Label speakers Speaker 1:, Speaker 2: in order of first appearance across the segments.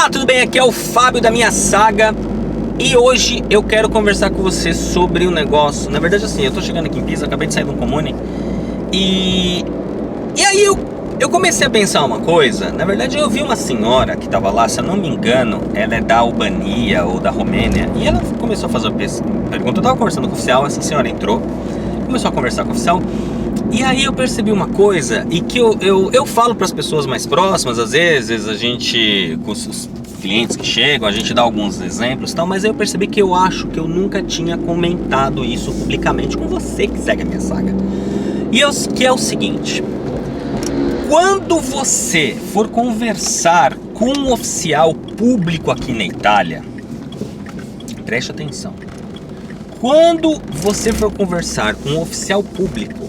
Speaker 1: Olá, tudo bem? Aqui é o Fábio da Minha Saga. E hoje eu quero conversar com você sobre um negócio. Na verdade assim, eu tô chegando aqui em Pisa, acabei de sair de um comune. E aí eu comecei a pensar uma coisa. Na verdade eu vi uma senhora que tava lá, se eu não me engano, ela é da Albania ou da Romênia. E ela começou a fazer uma pergunta. Eu tava conversando com o oficial, essa senhora entrou, começou a conversar com o oficial. E aí eu percebi uma coisa, e que eu falo para as pessoas mais próximas, às vezes a gente, com os clientes que chegam, a gente dá alguns exemplos e tal, mas aí eu percebi que eu acho que eu nunca tinha comentado isso publicamente com você que segue a minha saga. Que é o seguinte: quando você for conversar com um oficial público aqui na Itália, preste atenção. Quando você for conversar com um oficial público,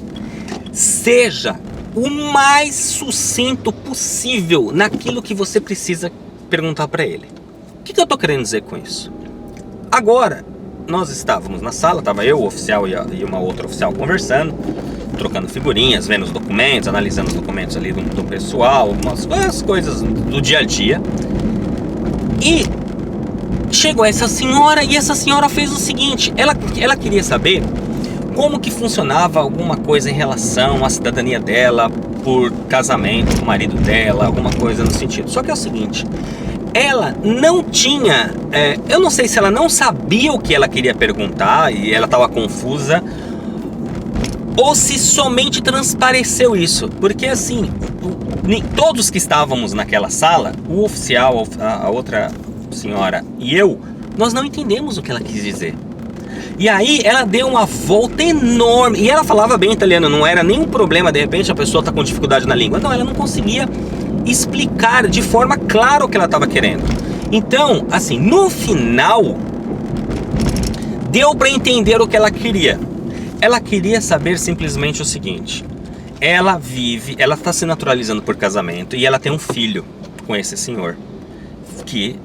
Speaker 1: seja o mais sucinto possível naquilo que você precisa perguntar para ele. O que eu tô querendo dizer com isso? Agora, nós estávamos na sala, estava eu, o oficial e uma outra oficial conversando, trocando figurinhas, vendo os documentos, analisando os documentos ali do pessoal, algumas coisas do dia a dia. E chegou essa senhora, e essa senhora fez o seguinte: ela queria saber como que funcionava alguma coisa em relação à cidadania dela por casamento com o marido dela, alguma coisa no sentido. Só que é o seguinte, ela não tinha, eu não sei se ela não sabia o que ela queria perguntar e ela estava confusa, ou se somente transpareceu isso. Porque assim, todos que estávamos naquela sala, o oficial, a outra senhora e eu, nós não entendemos o que ela quis dizer. E aí ela deu uma volta enorme. E ela falava bem italiano, não era nenhum problema de repente a pessoa tá com dificuldade na língua. Não, ela não conseguia explicar de forma clara o que ela estava querendo. Então, assim, no final deu para entender o que ela queria. Ela queria saber simplesmente o seguinte: ela está se naturalizando por casamento e ela tem um filho com esse senhor que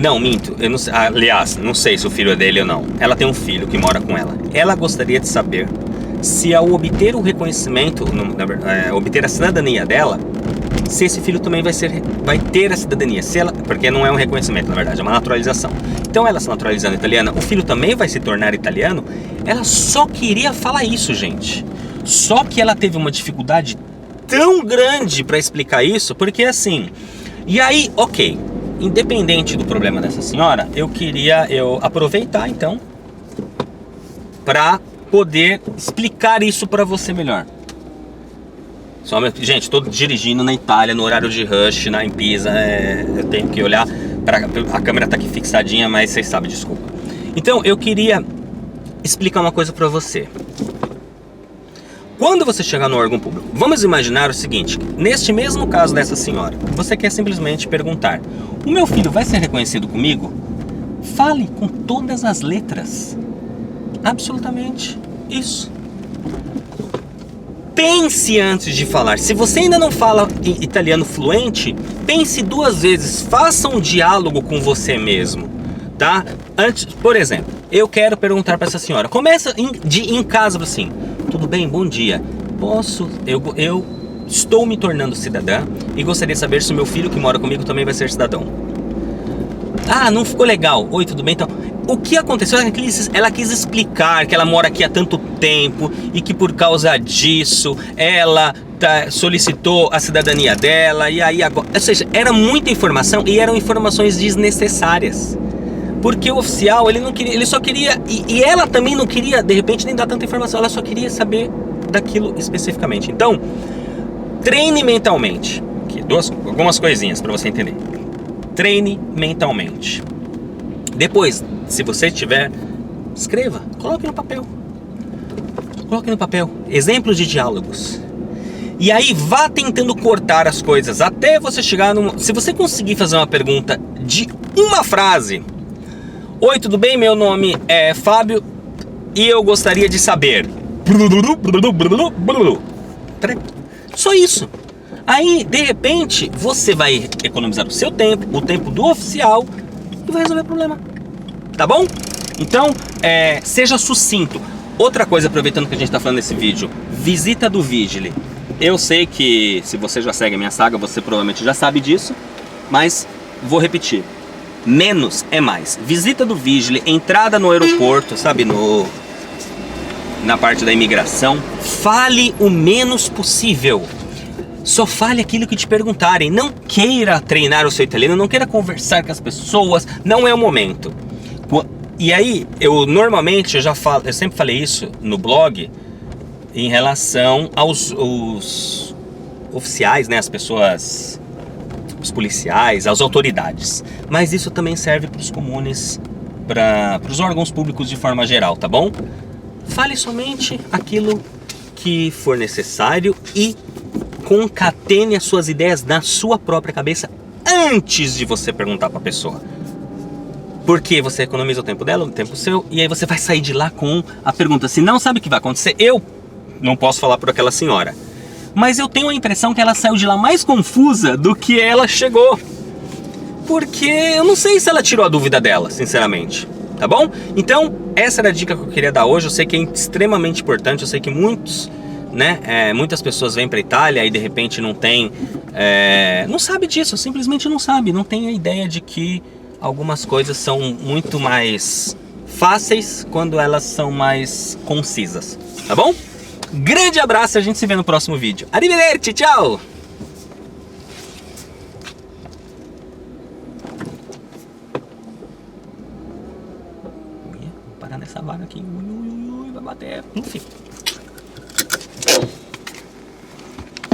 Speaker 1: não, minto, eu não sei, aliás, não sei se o filho é dele ou não. Ela tem um filho que mora com ela. Ela gostaria de saber se ao obter o reconhecimento, obter a cidadania dela, se esse filho também vai ter a cidadania, porque não é um reconhecimento, na verdade, é uma naturalização. Então ela se naturalizando italiana, o filho também vai se tornar italiano. Ela só queria falar isso, gente. Só que ela teve uma dificuldade tão grande para explicar isso, porque assim... E aí, ok, independente do problema dessa senhora, eu queria aproveitar então para poder explicar isso para você melhor. Gente, estou dirigindo na Itália no horário de rush, em Pisa, eu tenho que olhar para a câmera tá aqui fixadinha, mas vocês sabem, desculpa. Então eu queria explicar uma coisa para você. Quando você chegar no órgão público, vamos imaginar o seguinte: neste mesmo caso dessa senhora, você quer simplesmente perguntar: o meu filho vai ser reconhecido comigo? Fale com todas as letras. Absolutamente isso. Pense antes de falar. Se você ainda não fala italiano fluente, pense duas vezes. Faça um diálogo com você mesmo, tá? Antes, por exemplo, eu quero perguntar para essa senhora. Começa em casa assim: tudo bem, bom dia. Eu estou me tornando cidadã e gostaria de saber se o meu filho que mora comigo também vai ser cidadão. Ah, não ficou legal. Oi, tudo bem? Então, o que aconteceu é que ela quis explicar que ela mora aqui há tanto tempo e que por causa disso ela solicitou a cidadania dela e aí agora... Ou seja, era muita informação e eram informações desnecessárias. Porque o oficial, ele não queria, ele só queria, e ela também não queria, de repente, nem dar tanta informação, ela só queria saber daquilo especificamente. Então, treine mentalmente. Aqui, algumas coisinhas para você entender. Treine mentalmente. Depois, se você tiver, escreva, coloque no papel. Coloque no papel exemplos de diálogos. E aí vá tentando cortar as coisas até você chegar se você conseguir fazer uma pergunta de uma frase: oi, tudo bem? Meu nome é Fábio e eu gostaria de saber. Só isso. Aí, de repente, você vai economizar o seu tempo, o tempo do oficial, e vai resolver o problema. Tá bom? Então, seja sucinto. Outra coisa, aproveitando que a gente está falando nesse vídeo: visita do Vigile. Eu sei que se você já segue a minha saga, você provavelmente já sabe disso, mas vou repetir. Menos é mais. Visita do Vigile, entrada no aeroporto, sabe, na parte da imigração. Fale o menos possível. Só fale aquilo que te perguntarem. Não queira treinar o seu italiano, não queira conversar com as pessoas, não é o momento. E aí, eu sempre falei isso no blog, em relação aos oficiais, né, as pessoas, os policiais, as autoridades. Mas isso também serve para os comunes, para os órgãos públicos de forma geral, tá bom? Fale somente aquilo que for necessário e concatene as suas ideias na sua própria cabeça antes de você perguntar para a pessoa. Porque você economiza o tempo dela, o tempo seu, e aí você vai sair de lá com a pergunta. Se não sabe o que vai acontecer, eu não posso falar por aquela senhora, mas eu tenho a impressão que ela saiu de lá mais confusa do que ela chegou. Porque eu não sei se ela tirou a dúvida dela, sinceramente. Tá bom? Então, essa era a dica que eu queria dar hoje. Eu sei que é extremamente importante. Eu sei que muitas pessoas vêm para Itália e de repente não sabe disso, simplesmente não sabe, não tem a ideia de que algumas coisas são muito mais fáceis quando elas são mais concisas, tá bom? Grande abraço e a gente se vê no próximo vídeo. Arrivederci, tchau! Vou parar nessa vaga aqui, vai bater, enfim.